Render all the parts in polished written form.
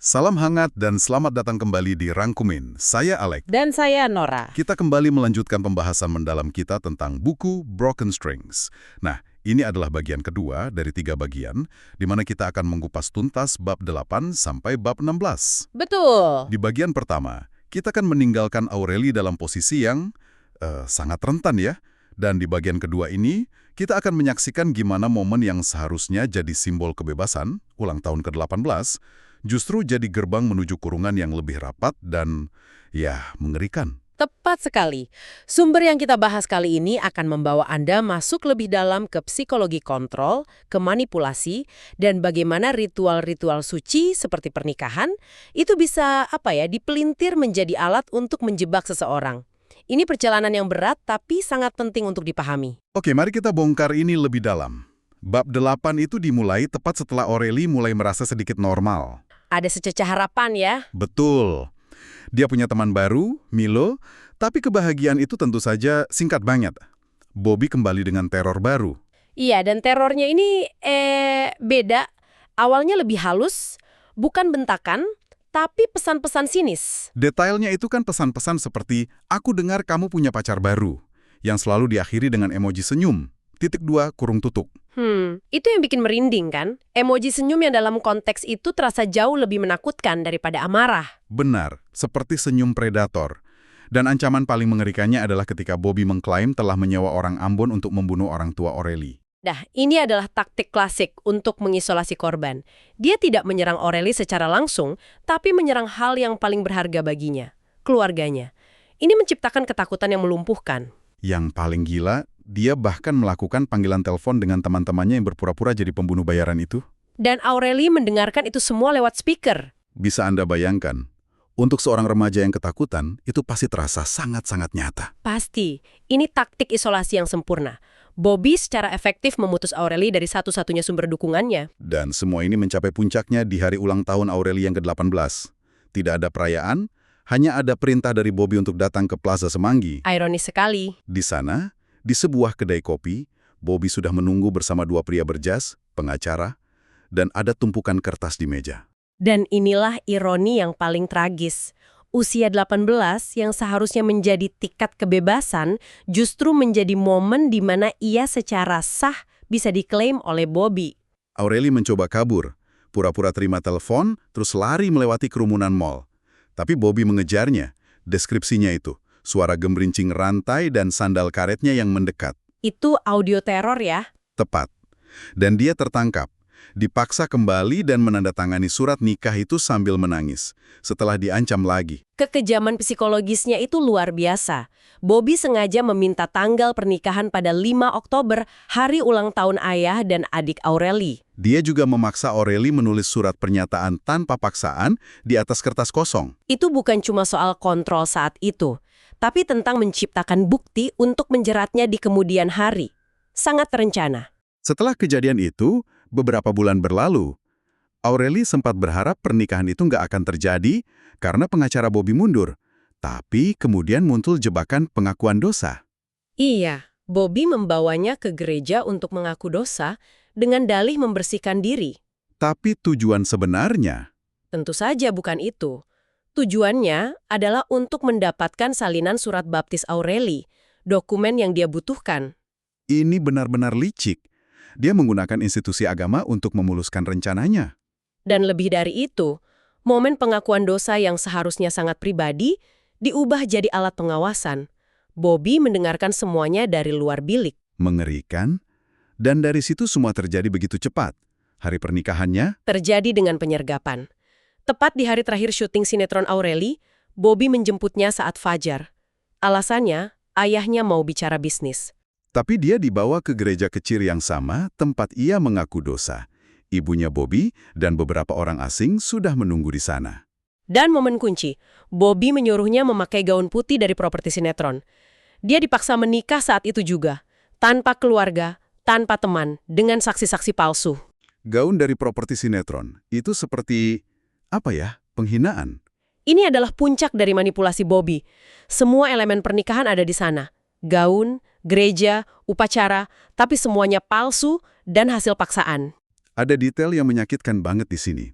Salam hangat dan selamat datang kembali di Rangkumin. Saya Alek. Dan saya Nora. Kita kembali melanjutkan pembahasan mendalam kita tentang buku Broken Strings. Nah, ini adalah bagian kedua dari 3 bagian, di mana kita akan mengupas tuntas bab 8 sampai bab 16. Betul. Di bagian pertama, kita akan meninggalkan Aureli dalam posisi yang sangat rentan ya. Dan di bagian kedua ini, kita akan menyaksikan gimana momen yang seharusnya jadi simbol kebebasan, ulang tahun ke-18, justru jadi gerbang menuju kurungan yang lebih rapat dan, ya, mengerikan. Tepat sekali. Sumber yang kita bahas kali ini akan membawa Anda masuk lebih dalam ke psikologi kontrol, ke manipulasi, dan bagaimana ritual-ritual suci seperti pernikahan itu bisa, dipelintir menjadi alat untuk menjebak seseorang. Ini perjalanan yang berat tapi sangat penting untuk dipahami. Oke, mari kita bongkar ini lebih dalam. Bab 8 itu dimulai tepat setelah Aureli mulai merasa sedikit normal. Ada sececah harapan ya. Betul. Dia punya teman baru, Milo, tapi kebahagiaan itu tentu saja singkat banget. Bobby kembali dengan teror baru. Iya, dan terornya ini beda. Awalnya lebih halus, bukan bentakan, tapi pesan-pesan sinis. Detailnya itu kan pesan-pesan seperti, aku dengar kamu punya pacar baru, yang selalu diakhiri dengan emoji senyum, !2 kurung tutup. Itu yang bikin merinding kan? Emoji senyum yang dalam konteks itu terasa jauh lebih menakutkan daripada amarah. Benar, seperti senyum predator. Dan ancaman paling mengerikannya adalah ketika Bobby mengklaim telah menyewa orang Ambon untuk membunuh orang tua Aureli. Nah, ini adalah taktik klasik untuk mengisolasi korban. Dia tidak menyerang Aureli secara langsung, tapi menyerang hal yang paling berharga baginya, keluarganya. Ini menciptakan ketakutan yang melumpuhkan. Yang paling gila, dia bahkan melakukan panggilan telepon dengan teman-temannya yang berpura-pura jadi pembunuh bayaran itu. Dan Aureli mendengarkan itu semua lewat speaker. Bisa Anda bayangkan, untuk seorang remaja yang ketakutan, itu pasti terasa sangat-sangat nyata. Pasti, ini taktik isolasi yang sempurna. Bobby secara efektif memutus Aureli dari satu-satunya sumber dukungannya. Dan semua ini mencapai puncaknya di hari ulang tahun Aureli yang ke-18. Tidak ada perayaan, hanya ada perintah dari Bobby untuk datang ke Plaza Semanggi. Ironis sekali. Di sana, di sebuah kedai kopi, Bobby sudah menunggu bersama 2 pria berjas, pengacara, dan ada tumpukan kertas di meja. Dan inilah ironi yang paling tragis. Usia 18 yang seharusnya menjadi tiket kebebasan justru menjadi momen di mana ia secara sah bisa diklaim oleh Bobby. Aureli mencoba kabur, pura-pura terima telepon, terus lari melewati kerumunan mall. Tapi Bobby mengejarnya. Deskripsinya itu, suara gemerincing rantai dan sandal karetnya yang mendekat. Itu audio teror ya? Tepat. Dan dia tertangkap. Dipaksa kembali dan menandatangani surat nikah itu sambil menangis. Setelah diancam lagi. Kekejaman psikologisnya itu luar biasa. Bobby sengaja meminta tanggal pernikahan pada 5 Oktober, hari ulang tahun ayah dan adik Aureli. Dia juga memaksa Aureli menulis surat pernyataan tanpa paksaan di atas kertas kosong. Itu bukan cuma soal kontrol saat itu, tapi tentang menciptakan bukti untuk menjeratnya di kemudian hari. Sangat terencana. Setelah kejadian itu, beberapa bulan berlalu, Aureli sempat berharap pernikahan itu nggak akan terjadi karena pengacara Bobby mundur. Tapi kemudian muncul jebakan pengakuan dosa. Iya, Bobby membawanya ke gereja untuk mengaku dosa dengan dalih membersihkan diri. Tapi tujuan sebenarnya, Tentu saja bukan itu. Tujuannya adalah untuk mendapatkan salinan surat baptis Aureli, dokumen yang dia butuhkan. ini benar-benar licik. Dia menggunakan institusi agama untuk memuluskan rencananya. Dan lebih dari itu, momen pengakuan dosa yang seharusnya sangat pribadi diubah jadi alat pengawasan. Bobby mendengarkan semuanya dari luar bilik. Mengerikan. Dan dari situ semua terjadi begitu cepat. Hari pernikahannya, Terjadi dengan penyergapan. Tepat di hari terakhir syuting sinetron Aureli, Bobby menjemputnya saat fajar. Alasannya, ayahnya mau bicara bisnis. tapi dia dibawa ke gereja kecil yang sama tempat ia mengaku dosa. Ibunya Bobby dan beberapa orang asing sudah menunggu di sana. Dan momen kunci, Bobby menyuruhnya memakai gaun putih dari properti sinetron. Dia dipaksa menikah saat itu juga, tanpa keluarga, tanpa teman, dengan saksi-saksi palsu. Gaun dari properti sinetron, itu seperti, penghinaan. Ini adalah puncak dari manipulasi Bobby. Semua elemen pernikahan ada di sana. Gaun, gereja, upacara, tapi semuanya palsu dan hasil paksaan. Ada detail yang menyakitkan banget di sini.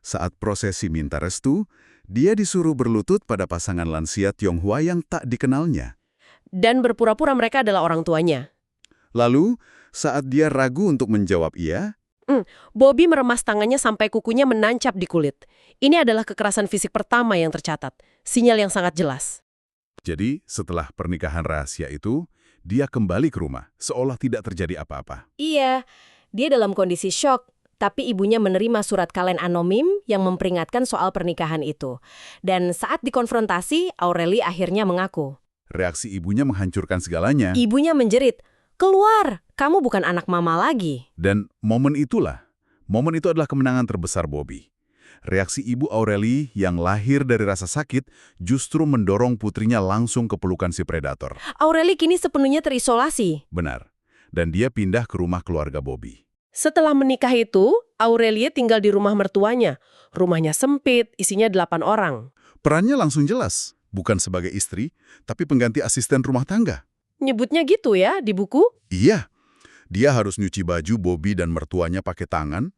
Saat prosesi minta restu, dia disuruh berlutut pada pasangan lansia Tionghoa yang tak dikenalnya. Dan berpura-pura mereka adalah orang tuanya. Lalu, saat dia ragu untuk menjawab iya, Bobby meremas tangannya sampai kukunya menancap di kulit. Ini adalah kekerasan fisik pertama yang tercatat. Sinyal yang sangat jelas. jadi setelah pernikahan rahasia itu, dia kembali ke rumah, seolah tidak terjadi apa-apa. Iya, dia dalam kondisi syok, tapi ibunya menerima surat kaleng anonim yang memperingatkan soal pernikahan itu. Dan saat dikonfrontasi, Aureli akhirnya mengaku. Reaksi ibunya menghancurkan segalanya. Ibunya menjerit, "Keluar, kamu bukan anak mama lagi." Dan momen itu adalah kemenangan terbesar Bobby. Reaksi ibu Aureli yang lahir dari rasa sakit justru mendorong putrinya langsung ke pelukan si predator. Aureli kini sepenuhnya terisolasi. Benar. Dan dia pindah ke rumah keluarga Bobby. Setelah menikah itu, Aurelie tinggal di rumah mertuanya. Rumahnya sempit, isinya 8 orang. Perannya langsung jelas. Bukan sebagai istri, tapi pengganti asisten rumah tangga. Nyebutnya gitu ya di buku? Iya. Dia harus nyuci baju Bobby dan mertuanya pakai tangan,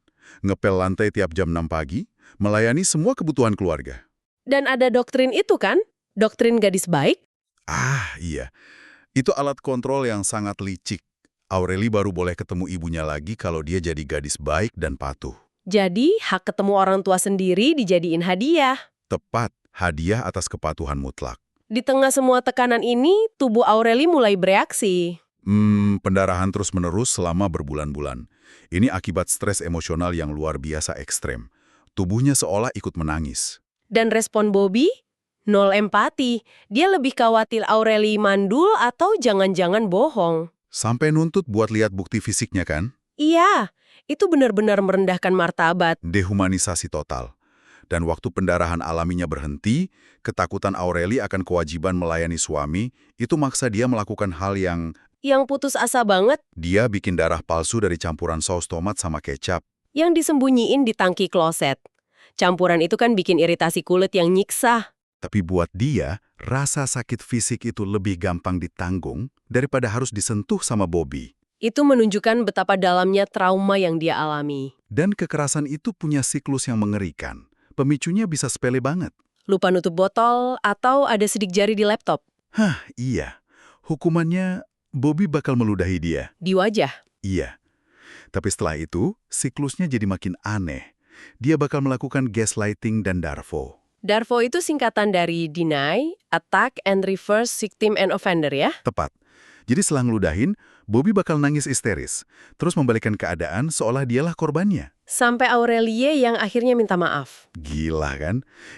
ngepel lantai tiap jam 6 pagi, melayani semua kebutuhan keluarga. Dan ada doktrin itu kan? Doktrin gadis baik? Ah, iya. Itu alat kontrol yang sangat licik. Aureli baru boleh ketemu ibunya lagi kalau dia jadi gadis baik dan patuh. Jadi, hak ketemu orang tua sendiri dijadiin hadiah. Tepat, hadiah atas kepatuhan mutlak. Di tengah semua tekanan ini, tubuh Aurelie mulai bereaksi. Pendarahan terus-menerus selama berbulan-bulan. Ini akibat stres emosional yang luar biasa ekstrem. Tubuhnya seolah ikut menangis. Dan respon Bobby? Nol empati. Dia lebih khawatir Aurelie mandul atau jangan-jangan bohong. Sampai nuntut buat lihat bukti fisiknya kan? Iya, itu benar-benar merendahkan martabat. Dehumanisasi total. Dan waktu pendarahan alaminya berhenti, ketakutan Aureli akan kewajiban melayani suami, itu maksa dia melakukan hal yang... Yang putus asa banget, Dia bikin darah palsu dari campuran saus tomat sama kecap. yang disembunyiin di tangki kloset. Campuran itu kan bikin iritasi kulit yang nyiksa. Tapi buat dia, rasa sakit fisik itu lebih gampang ditanggung daripada harus disentuh sama Bobby. Itu menunjukkan betapa dalamnya trauma yang dia alami. Dan kekerasan itu punya siklus yang mengerikan. Pemicunya bisa sepele banget. Lupa nutup botol atau ada sidik jari di laptop. Hah, iya. Hukumannya, Bobby bakal meludahi dia. Di wajah. Iya. Tapi setelah itu, siklusnya jadi makin aneh. Dia bakal melakukan gaslighting dan darvo. Darvo itu singkatan dari deny, attack, and reverse victim and offender ya. Tepat. Jadi setelah ngeludahin, Bobby bakal nangis histeris. Terus membalikkan keadaan seolah dialah korbannya. Sampai Aurelie yang akhirnya minta maaf. Gila kan?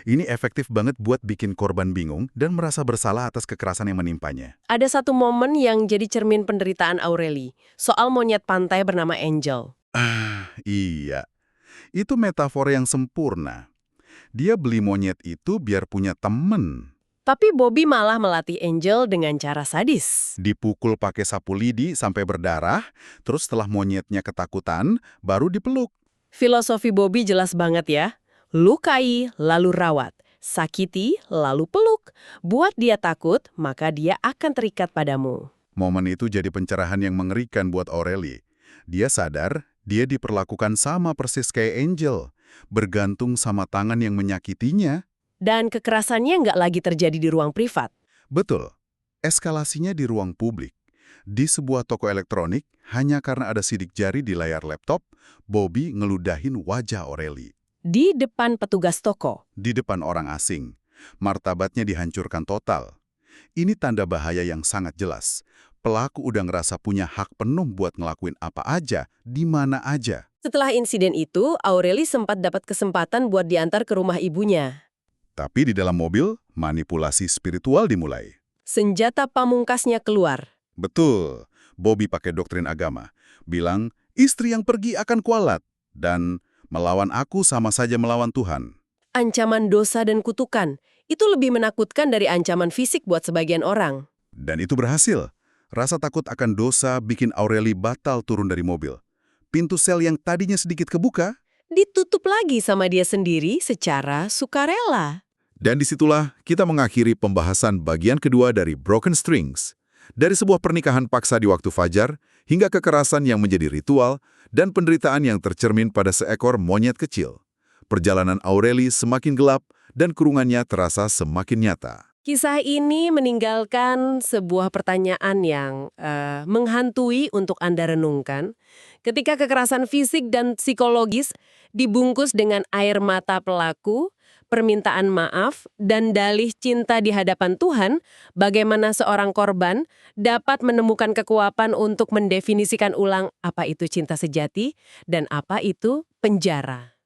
Ini efektif banget buat bikin korban bingung dan merasa bersalah atas kekerasan yang menimpanya. Ada satu momen yang jadi cermin penderitaan Aurelie. Soal monyet pantai bernama Angel. Iya. Itu metafor yang sempurna. Dia beli monyet itu biar punya temen. Tapi Bobby malah melatih Angel dengan cara sadis. Dipukul pakai sapu lidi sampai berdarah, terus setelah monyetnya ketakutan, baru dipeluk. Filosofi Bobby jelas banget ya. Lukai, lalu rawat. Sakiti, lalu peluk. Buat dia takut, maka dia akan terikat padamu. Momen itu jadi pencerahan yang mengerikan buat Aurelie. Dia sadar, dia diperlakukan sama persis kayak Angel. Bergantung sama tangan yang menyakitinya. Dan kekerasannya nggak lagi terjadi di ruang privat. Betul. Eskalasinya di ruang publik. Di sebuah toko elektronik, hanya karena ada sidik jari di layar laptop, Bobby ngeludahin wajah Aurelie. Di depan petugas toko. Di depan orang asing. Martabatnya dihancurkan total. Ini tanda bahaya yang sangat jelas. Pelaku udah ngerasa punya hak penuh buat ngelakuin apa aja, di mana aja. Setelah insiden itu, Aurelie sempat dapat kesempatan buat diantar ke rumah ibunya. Tapi di dalam mobil, manipulasi spiritual dimulai. Senjata pamungkasnya keluar. Betul, Bobby pakai doktrin agama. Bilang, istri yang pergi akan kualat. Dan melawan aku sama saja melawan Tuhan. Ancaman dosa dan kutukan. Itu lebih menakutkan dari ancaman fisik buat sebagian orang. Dan itu berhasil. Rasa takut akan dosa bikin Aurelie batal turun dari mobil. Pintu sel yang tadinya sedikit kebuka, Ditutup lagi sama dia sendiri secara sukarela. dan disitulah kita mengakhiri pembahasan bagian kedua dari Broken Strings. Dari sebuah pernikahan paksa di waktu fajar, hingga kekerasan yang menjadi ritual, dan penderitaan yang tercermin pada seekor monyet kecil. perjalanan Aureli semakin gelap dan kurungannya terasa semakin nyata. Kisah ini meninggalkan sebuah pertanyaan yang menghantui untuk Anda renungkan. Ketika kekerasan fisik dan psikologis dibungkus dengan air mata pelaku, permintaan maaf, dan dalih cinta di hadapan Tuhan, bagaimana seorang korban dapat menemukan kekuatan untuk mendefinisikan ulang apa itu cinta sejati dan apa itu penjara.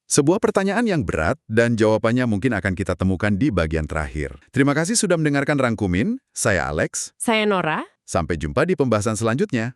Sebuah pertanyaan yang berat dan jawabannya mungkin akan kita temukan di bagian terakhir. Terima kasih sudah mendengarkan Rangkumin. Saya Alex. Saya Nora. Sampai jumpa di pembahasan selanjutnya.